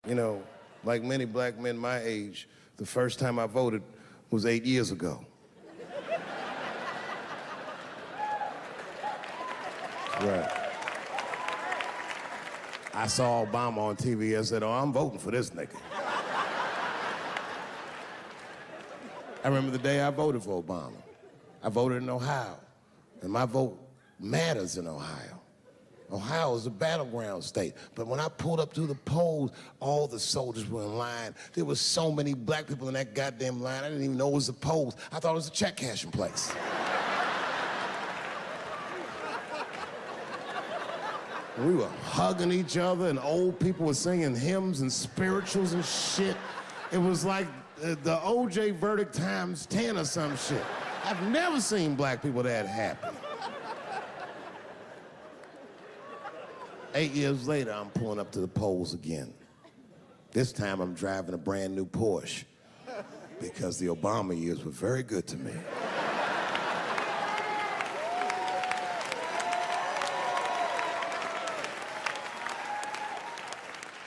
You know, like many black men my age, the first time I voted was 8 years ago. Right. I saw Obama on TV and said, oh, I'm voting for this nigga. I remember the day I voted for Obama. I voted in Ohio, and my vote matters in Ohio. Ohio is a battleground state, but when I pulled up to the polls, all the soldiers were in line. There were so many black people in that goddamn line, I didn't even know it was the polls. I thought it was a check cashing place. We were hugging each other, and old people were singing hymns and spirituals and shit. It was like the O.J. verdict times 10 or some shit. I've never seen black people that happy. 8 years later, I'm pulling up to the polls again. This time, I'm driving a brand new Porsche because the Obama years were very good to me.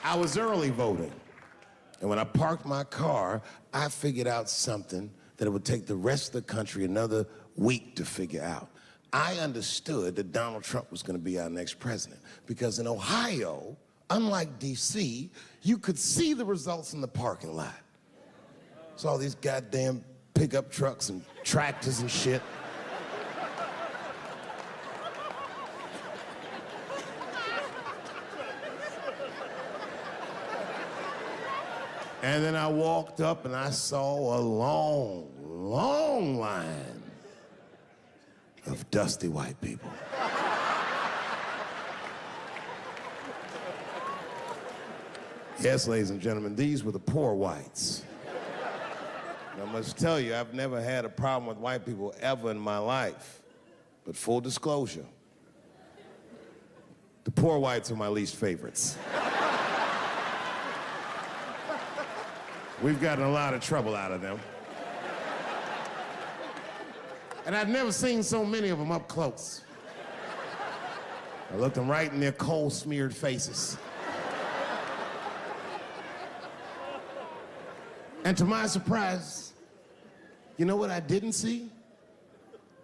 I was early voting, and when I parked my car, I figured out something that it would take the rest of the country another week to figure out. I understood that Donald Trump was going to be our next president because in Ohio, unlike D.C., you could see the results in the parking lot. Saw all these goddamn pickup trucks and tractors and shit. And then I walked up and I saw a long, long line of dusty white people. Yes, ladies and gentlemen, these were the poor whites. And I must tell you, I've never had a problem with white people ever in my life. But full disclosure, the poor whites are my least favorites. We've gotten a lot of trouble out of them. And I've never seen so many of them up close. I looked them right in their coal-smeared faces. And to my surprise, you know what I didn't see?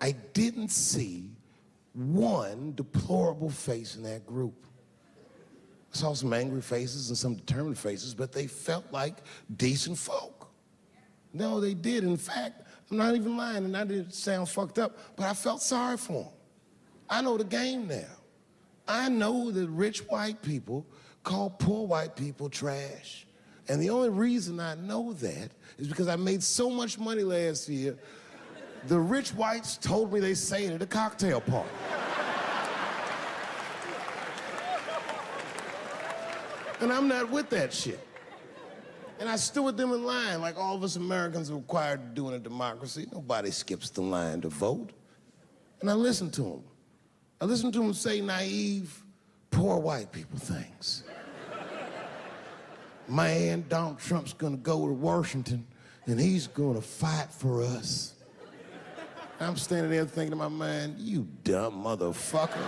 I didn't see one deplorable face in that group. I saw some angry faces and some determined faces, but they felt like decent folk. No, they did. In fact, I'm not even lying, and I didn't sound fucked up, but I felt sorry for them. I know the game now. I know that rich white people call poor white people trash. And the only reason I know that is because I made so much money last year, the rich whites told me they say it at a cocktail party. And I'm not with that shit. And I stood with them in line like all of us Americans are required to do in a democracy. Nobody skips the line to vote. And I listened to them. I listened to them say naive, poor white people things. Man, Donald Trump's gonna go to Washington and he's gonna fight for us. I'm standing there thinking to my mind, you dumb motherfucker.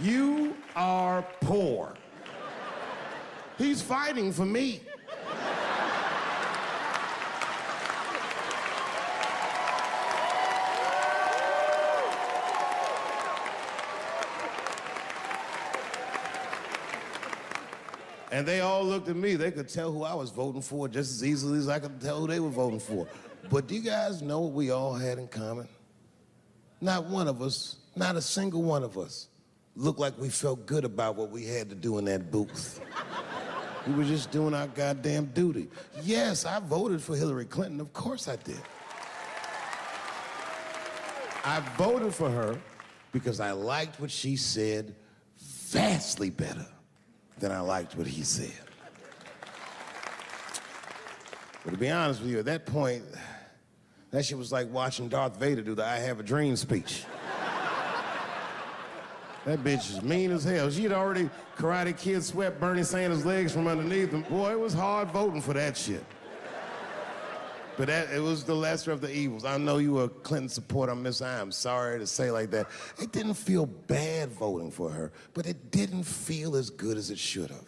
You are poor. He's fighting for me. And they all looked at me. They could tell who I was voting for just as easily as I could tell who they were voting for. But do you guys know what we all had in common? Not one of us, not a single one of us, looked like we felt good about what we had to do in that booth. We were just doing our goddamn duty. Yes, I voted for Hillary Clinton. Of course I did. I voted for her because I liked what she said vastly better than I liked what he said. But to be honest with you, at that point, that shit was like watching Darth Vader do the I Have a Dream speech. That bitch is mean as hell. She'd already Karate Kid swept Bernie Sanders' legs from underneath him. Boy, it was hard voting for that shit. But it was the lesser of the evils. I know you were a Clinton supporter, Miss I. I'm sorry to say like that. It didn't feel bad voting for her, but it didn't feel as good as it should have.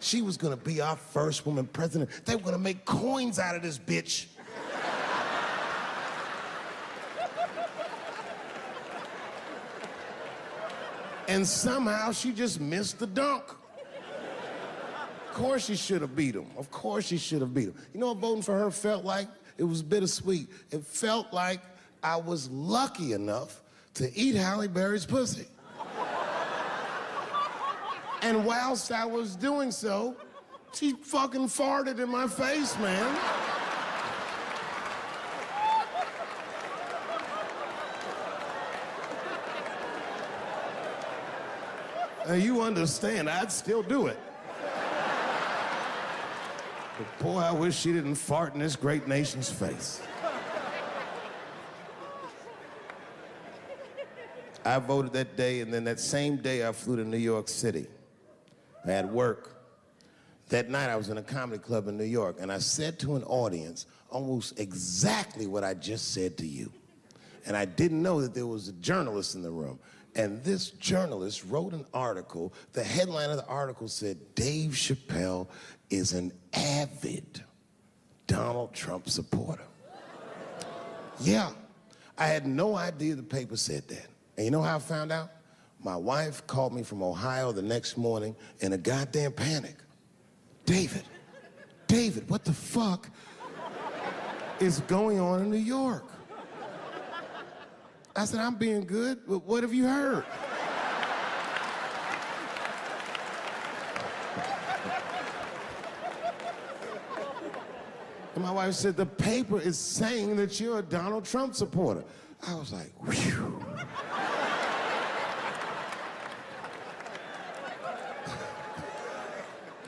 She was gonna be our first woman president. They were gonna make coins out of this bitch. And somehow she just missed the dunk. Of course she should have beat him. Of course she should have beat him. You know what voting for her felt like? It was bittersweet. It felt like I was lucky enough to eat Halle Berry's pussy. And whilst I was doing so, she fucking farted in my face, man. Now you understand, I'd still do it. But boy, I wish she didn't fart in this great nation's face. I voted that day, and then that same day I flew to New York City. I had work. That night I was in a comedy club in New York, and I said to an audience almost exactly what I just said to you. And I didn't know that there was a journalist in the room. And this journalist wrote an article. The headline of the article said, Dave Chappelle is an avid Donald Trump supporter. Yeah, I had no idea the paper said that. And you know how I found out? My wife called me from Ohio the next morning in a goddamn panic. David, what the fuck is going on in New York? I said, I'm being good, but what have you heard? And my wife said, the paper is saying that you're a Donald Trump supporter. I was like, whew.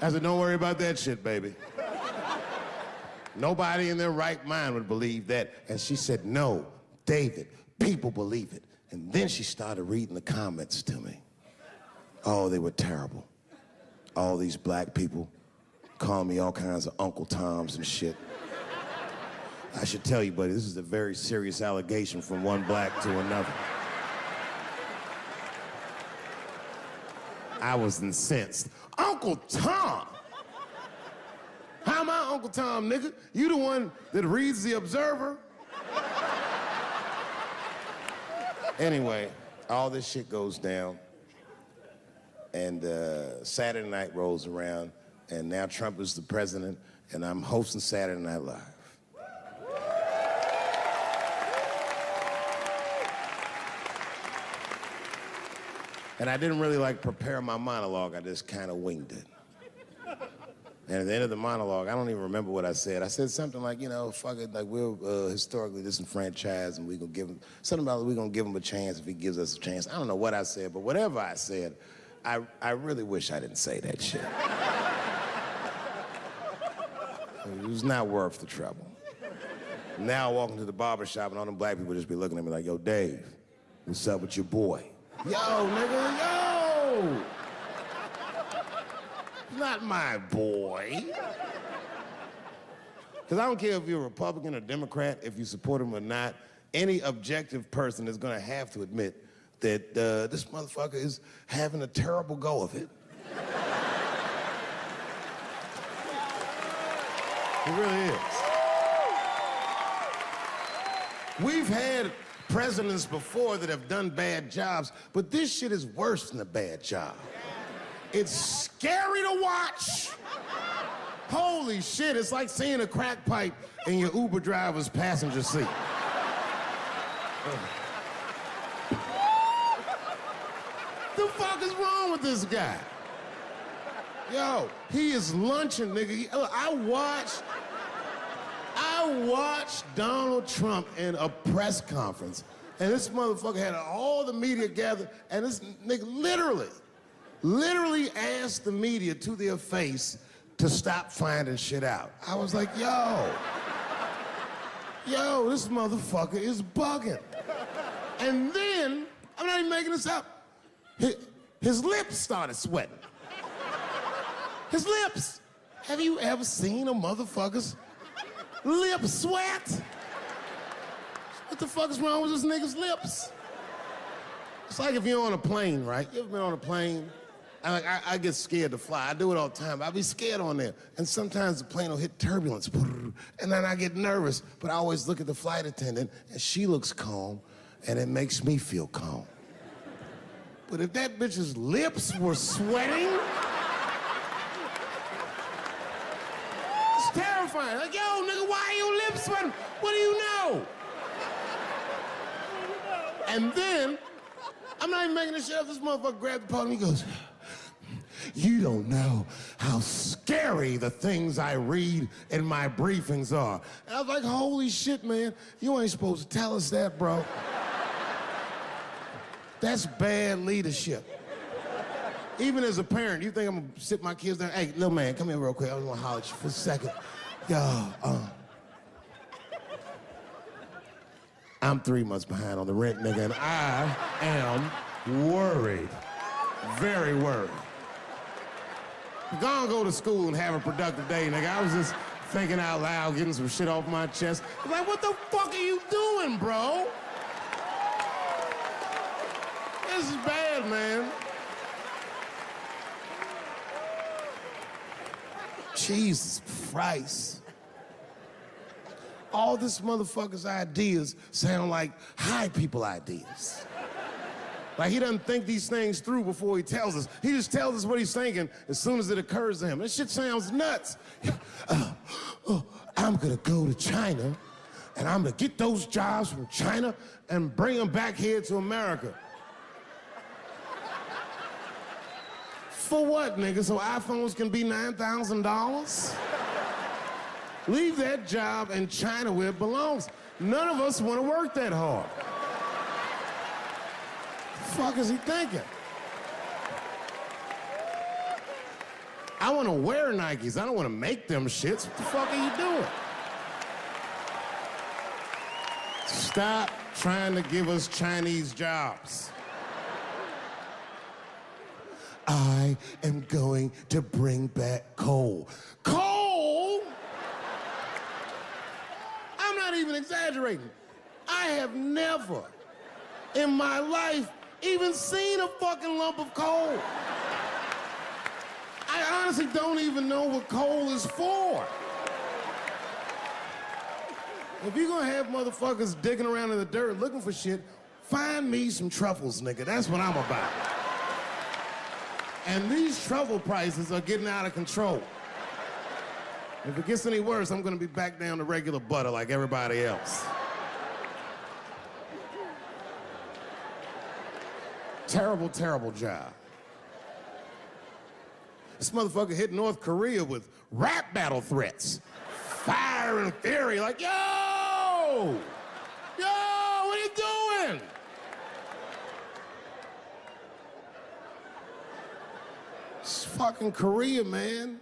I said, don't worry about that shit, baby. Nobody in their right mind would believe that. And she said, no, David, people believe it. And then she started reading the comments to me. Oh, they were terrible. All these black people calling me all kinds of Uncle Toms and shit. I should tell you, buddy, this is a very serious allegation from one black to another. I was incensed. Uncle Tom? How am I Uncle Tom, nigga? You the one that reads The Observer? Anyway, all this shit goes down, and Saturday night rolls around, and now Trump is the president, and I'm hosting Saturday Night Live. And I didn't really prepare my monologue, I just kind of winged it. And at the end of the monologue, I don't even remember what I said. I said something like, you know, fuck it, like we're historically disenfranchised and we're gonna give him, something about we're gonna give him a chance if he gives us a chance. I don't know what I said, but whatever I said, I really wish I didn't say that shit. It was not worth the trouble. Now I walk into the barbershop and all them black people just be looking at me like, yo, Dave, what's up with your boy? Yo, nigga, yo! Not my boy. Because I don't care if you're a Republican or Democrat, if you support him or not, any objective person is going to have to admit that this motherfucker is having a terrible go of it. It really is. We've had presidents before that have done bad jobs, but this shit is worse than a bad job. It's scary to watch. Holy shit, it's like seeing a crack pipe in your Uber driver's passenger seat. The fuck is wrong with this guy? Yo, he is lunching, nigga. I watched Donald Trump in a press conference, and this motherfucker had all the media gathered, and this nigga literally asked the media to their face to stop finding shit out. I was like, yo, this motherfucker is bugging. And then, I'm not even making this up, his lips started sweating. His lips. Have you ever seen a motherfucker's Lip sweat? What the fuck is wrong with this nigga's lips? It's like if you're on a plane, right? You ever been on a plane? I get scared to fly. I do it all the time. I be scared on there. And sometimes the plane will hit turbulence. And then I get nervous. But I always look at the flight attendant, and she looks calm, and it makes me feel calm. But if that bitch's lips were sweating, it's terrifying. Like, yo, nigga, why are your lips sweating? What do you know? And then, I'm not even making this shit up. This motherfucker grabbed the podium, he goes, you don't know how scary the things I read in my briefings are. And I was like, holy shit, man. You ain't supposed to tell us that, bro. That's bad leadership. Even as a parent, you think I'm gonna sit my kids down? Hey, little man, come here real quick. I was gonna holler at you for a second. Yo, I'm 3 months behind on the rent, nigga, and I am worried. Very worried. Go to school and have a productive day, nigga. I was just thinking out loud, getting some shit off my chest. I'm like, what the fuck are you doing, bro? This is bad, man. Jesus Christ. All this motherfucker's ideas sound like high people ideas. Like he doesn't think these things through before he tells us. He just tells us what he's thinking as soon as it occurs to him. This shit sounds nuts. I'm gonna go to China and I'm gonna get those jobs from China and bring them back here to America. For what, nigga? So iPhones can be $9,000? Leave that job in China where it belongs. None of us want to work that hard. The fuck is he thinking? I want to wear Nikes. I don't want to make them shits. What the fuck are you doing? Stop trying to give us Chinese jobs. I am going to bring back coal. Coal? I'm not even exaggerating. I have never in my life even seen a fucking lump of coal. I honestly don't even know what coal is for. If you're gonna have motherfuckers digging around in the dirt looking for shit, find me some truffles, nigga. That's what I'm about. And these truffle prices are getting out of control. If it gets any worse, I'm gonna be back down to regular butter like everybody else. Terrible, terrible job. This motherfucker hit North Korea with rap battle threats. Fire and fury, like, yo! Yo, what are you doing? It's fucking Korea, man.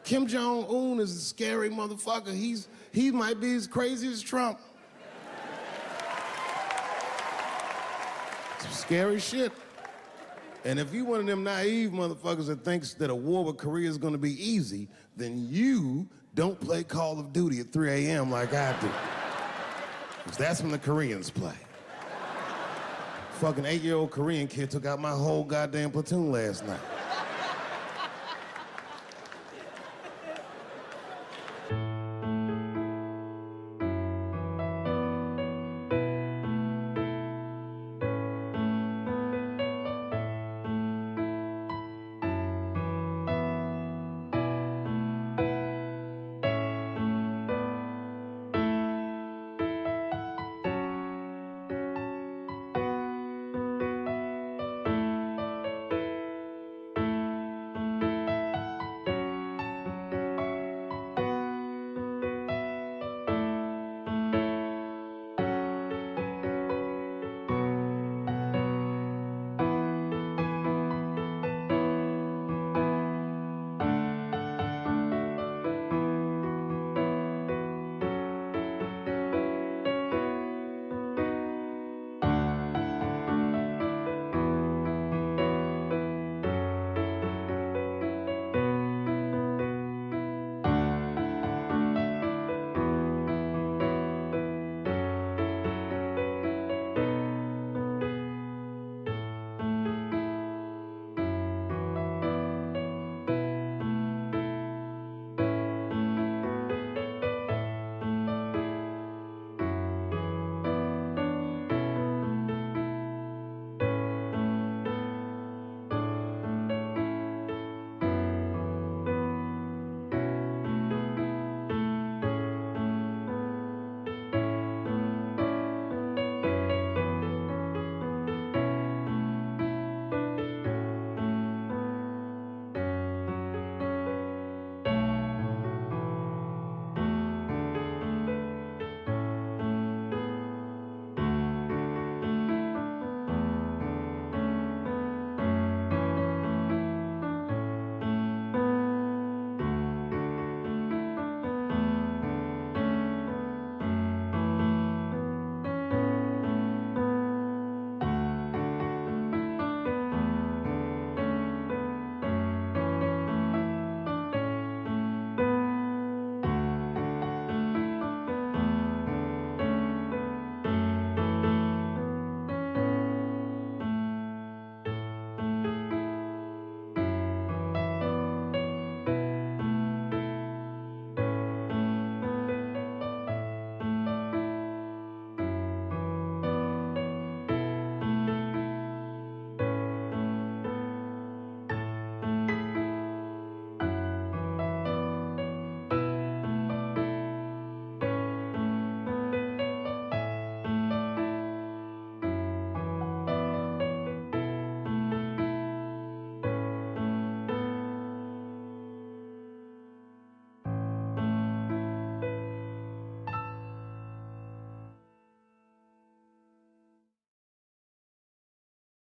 Kim Jong-un is a scary motherfucker. He might be as crazy as Trump. Some scary shit. And if you one of them naive motherfuckers that thinks that a war with Korea is gonna be easy, then you don't play Call of Duty at 3 a.m. like I do. Because that's when the Koreans play. Fucking 8-year-old Korean kid took out my whole goddamn platoon last night.